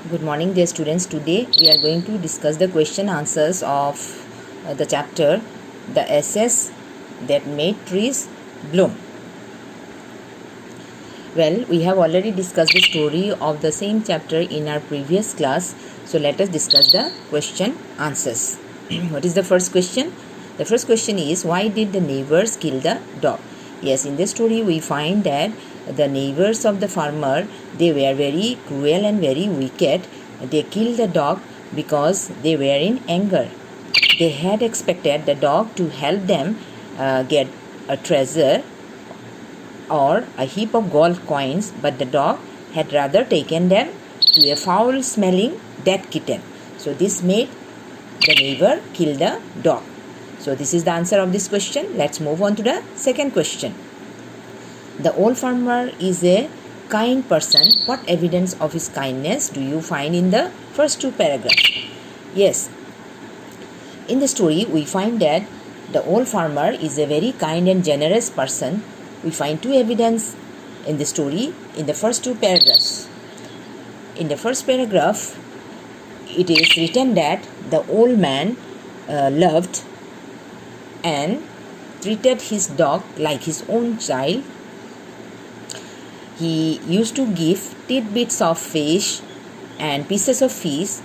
Good morning, dear students. Today we are going to discuss the question answers of the chapter The SS That Made Trees Bloom. Well, we have already discussed the story of the same chapter in our previous class. So let us discuss the question answers. What is the first question? The first question is, why did the neighbors kill the dog? Yes, in this story we find that the neighbors of the farmer, they were very cruel and very wicked. They killed the dog because they were in anger. They had expected the dog to help them get a treasure or a heap of gold coins, but the dog had rather taken them to a foul smelling dead kitten. So this made the neighbor kill the dog. So this is the answer of this question. Let's move on to the second question. The old farmer is a kind person. What evidence of his kindness do you find in the first two paragraphs? Yes, in the story we find that the old farmer is a very kind and generous person. We find two evidence in the story in the first two paragraphs. In the first paragraph, it is written that the old man loved and treated his dog like his own child. He used to give tidbits of fish and pieces of fish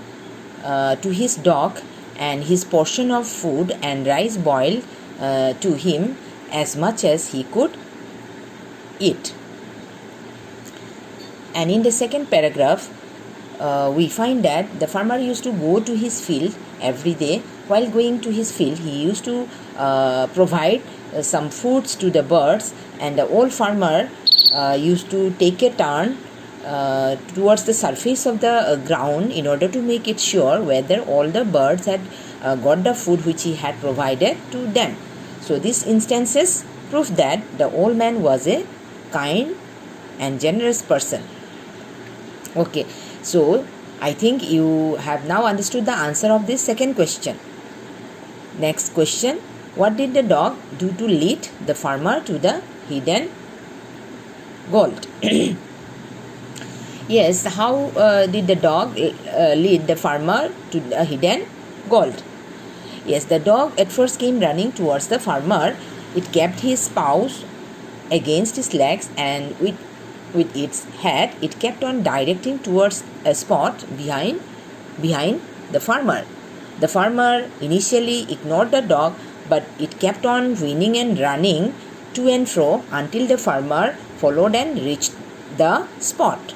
to his dog, and his portion of food and rice boiled to him as much as he could eat. And in the second paragraph, we find that the farmer used to go to his field every day. While going to his field, he used to provide some foods to the birds, and the old farmer used to take a turn towards the surface of the ground in order to make it sure whether all the birds had got the food which he had provided to them. So these instances prove that the old man was a kind and generous person. Okay, so I think you have now understood the answer of this second question. Next question, what did the dog do to lead the farmer to the hidden gold? Yes, how did the dog lead the farmer to the hidden gold? Yes, the dog at first came running towards the farmer. It kept his paws against his legs, and with its head it kept on directing towards a spot behind the farmer. The farmer initially ignored the dog, but it kept on whinnying and running to and fro until the farmer followed and reached the spot.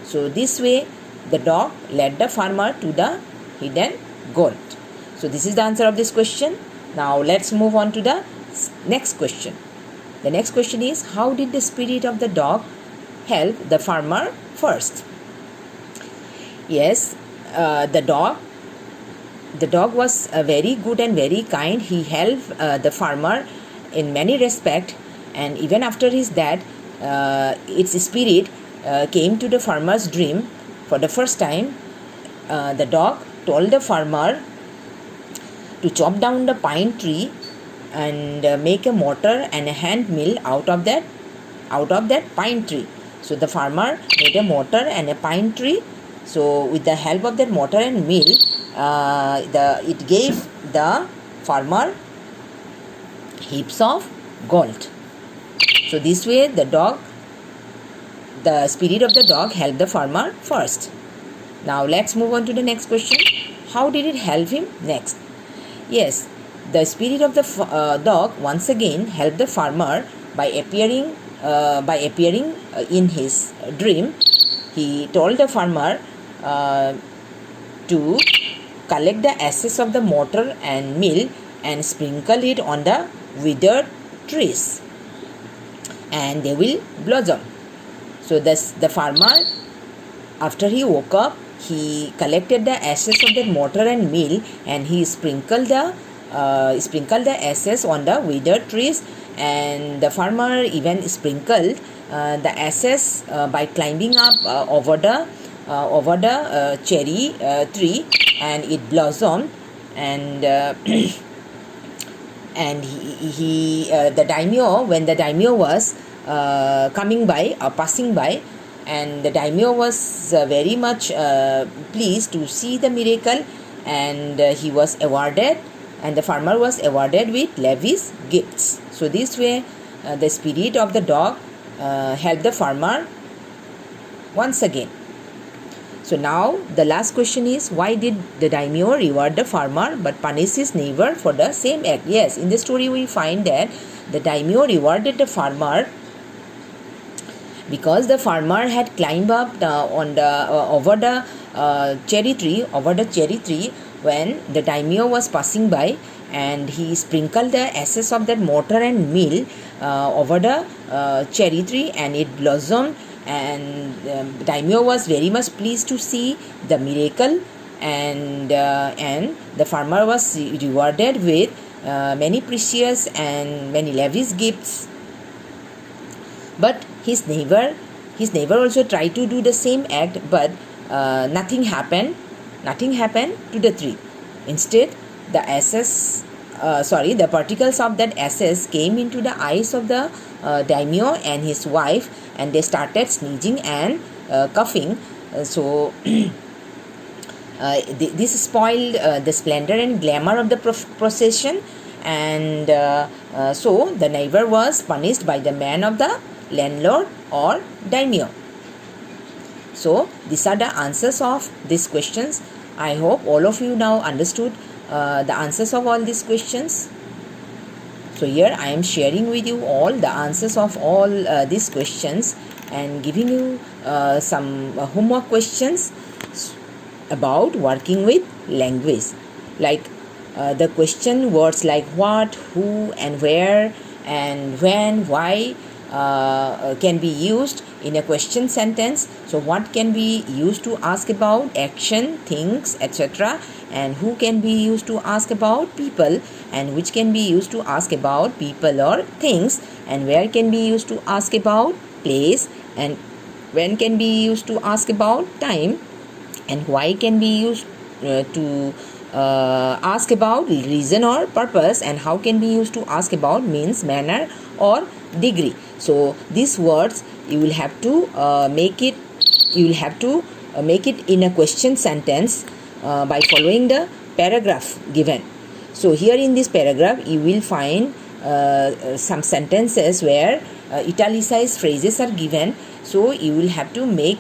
So this way the dog led the farmer to the hidden gold. So this is the answer of this question. Now let's move on to the next question. The next question is, how did the spirit of the dog help the farmer first? Yes, the dog was very good and very kind. He helped the farmer in many respects, and even after his death, its spirit came to the farmer's dream for the first time. The dog told the farmer to chop down the pine tree and make a mortar and a hand mill out of that pine tree. So the farmer made a mortar and a pine tree. So with the help of that mortar and mill, it gave the farmer heaps of gold. So this way the spirit of the dog helped the farmer first. Now let's move on to the next question. How did it help him next? Yes, the spirit of the dog once again helped the farmer by appearing in his dream. He told the farmer to collect the ashes of the mortar and mill and sprinkle it on the withered trees, and they will blossom. So the farmer, after he woke up, he collected the ashes of the mortar and mill, and he sprinkled the ashes on the withered trees. And the farmer even sprinkled the ashes by climbing up over the cherry tree, and it blossomed. And and the daimyo, when the daimyo was coming by or passing by, and the daimyo was very much pleased to see the miracle, and he was awarded, and the farmer was awarded with lavish gifts. So this way the spirit of the dog helped the farmer once again. So now the last question is, why did the daimyo reward the farmer but punish his neighbor for the same act? Yes, in the story we find that the daimyo rewarded the farmer because the farmer had climbed up over the cherry tree when the daimyo was passing by, and he sprinkled the ashes of that mortar and meal over the cherry tree, and it blossomed, and daimyo was very much pleased to see the miracle, and the farmer was rewarded with many precious and many lavish gifts. But his neighbor also tried to do the same act, but nothing happened to the tree. Instead, the particles of that ashes came into the eyes of the daimyo and his wife, and they started sneezing and coughing. So this spoiled the splendor and glamour of the procession, and so the neighbor was punished by the man of the landlord or daimyo. So these are the answers of these questions. I hope all of you now understood the answers of all these questions. So here I am sharing with you all the answers of all these questions and giving you some homework questions about working with language, like the question words like what, who and where and when, why can be used in a question sentence. So what can be used to ask about action, things, etc., and who can be used to ask about people, and which can be used to ask about people or things, and where can be used to ask about place, and when can be used to ask about time, and why can be used to ask about reason or purpose, and how can be used to ask about means, manner or degree. So these words you will have to make it in a question sentence by following the paragraph given. So here in this paragraph you will find some sentences where italicized phrases are given. So you will have to make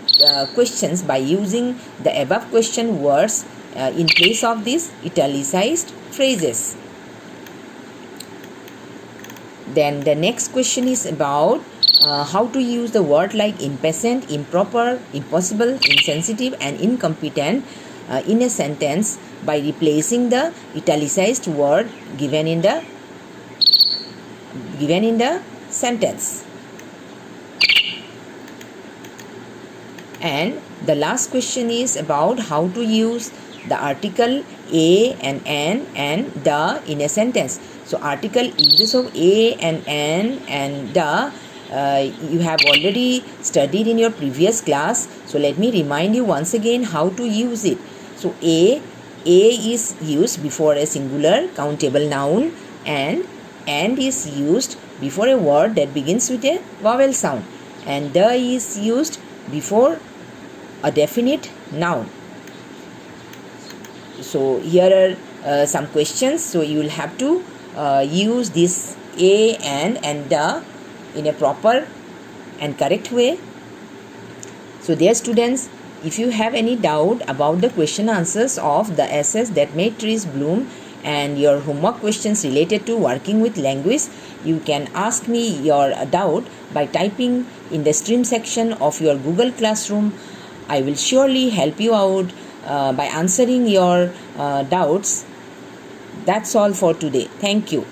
questions by using the above question words in place of these italicized phrases. Then the next question is about how to use the word like impatient, improper, impossible, insensitive and incompetent in a sentence by replacing the italicized word given in the sentence. And the last question is about how to use the article a and an and the in a sentence. So article uses of a and an and the you have already studied in your previous class. So let me remind you once again how to use it. So a is used before a singular countable noun, and is used before a word that begins with a vowel sound, and the is used before a definite noun. So here are some questions. So you will have to use this a and the in a proper and correct way. So dear students, if you have any doubt about the question answers of the essays that made trees bloom and your homework questions related to working with language, you can ask me your doubt by typing in the stream section of your Google Classroom. I will surely help you out by answering your doubts. That's all for today. Thank you.